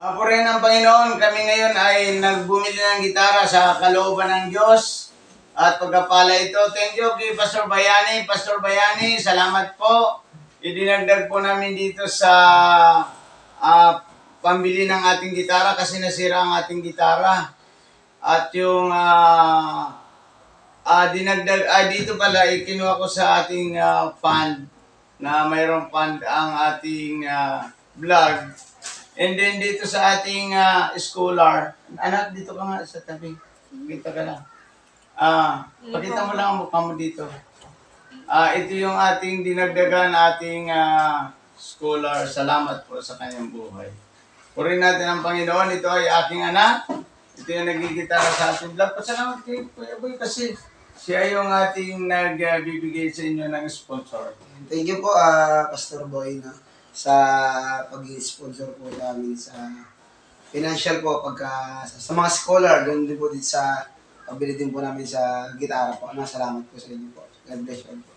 Purihin ng Panginoon, kami ngayon ay nagbumili ng gitara sa kalooban ng Diyos at pagkapala ito. Thank you kay Pastor Bayani. Pastor Bayani, salamat po. Idinagdag po namin dito sa pambili ng ating gitara kasi nasira ang ating gitara. At yung dinagdag, dito pala, ikinuha ko sa ating fund na mayroong fund ang ating vlog. And then dito sa ating scholar, anak, dito ka nga sa tabi. Kita ka lang. Pakita mo lang ang mukha mo dito. Ito yung ating dinagdagan, ating scholar. Salamat po sa kanyang buhay. Purihin natin ang Panginoon. Ito ay aking anak. Ito yung nagigitara sa ating vlog. Pasalamat kay Kuya Boy kasi siya yung ating nagbibigay sa inyo ng sponsor. Thank you po, Pastor Boy, sa pag-sponsor po namin sa financial po sa mga scholar, doon din po dito sa pabili din po namin sa gitara po. Salamat po sa inyo po. God bless you po.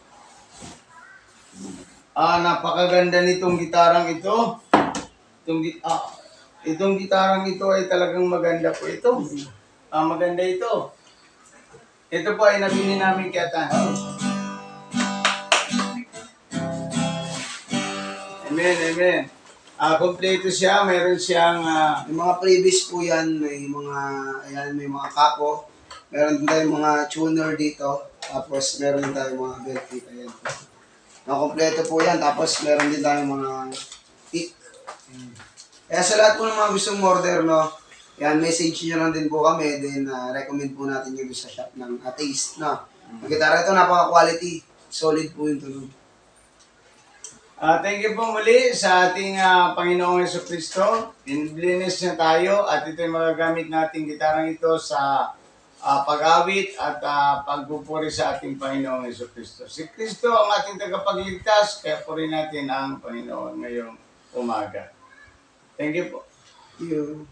Napakaganda nitong gitarang ito. Itong gitarang ito ay talagang maganda po ito. Maganda ito. Ito po ay nabili namin kay Atan. Amen, amen. Kompleto siya, mayroon siyang may mga previous po yan, may mga kapo, meron din tayong mga tuner dito, tapos meron din tayong mga belt dito. Ayan po. Kompleto po yan, tapos meron din tayong mga pick. Kaya sa lahat po ng mga gustong order, yan, message nyo lang din po kami, then recommend po natin yung sa shop ng Taste, Ang gitara ito, napaka-quality, solid po yung tunog. Thank you po muli sa ating Panginoong Jesucristo. Bless niya tayo at ito yung magagamit nating gitarang ito sa pag-awit at pagpupuri sa ating Panginoong Jesucristo. Si Kristo ang ating tagapagligtas, kaya puri natin ang Panginoon ngayong umaga. Thank you po. Thank you.